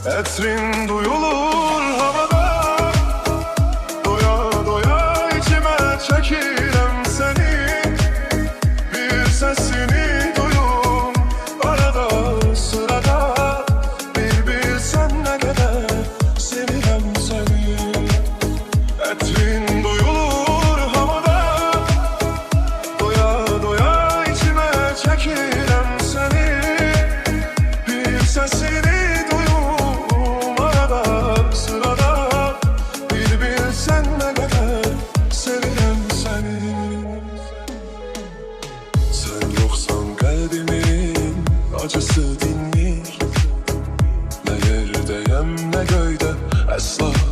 Etrin duyulur havada, doya doya içime çekirem seni. Bir sesini duyum arada sırada, bir bilsen ne kadar sevirem seni. Etrin duyulur havada, doya doya içime çekirem seni. Bir sesini acısı dinmir. Ne yerdeyim ne göyde, əsla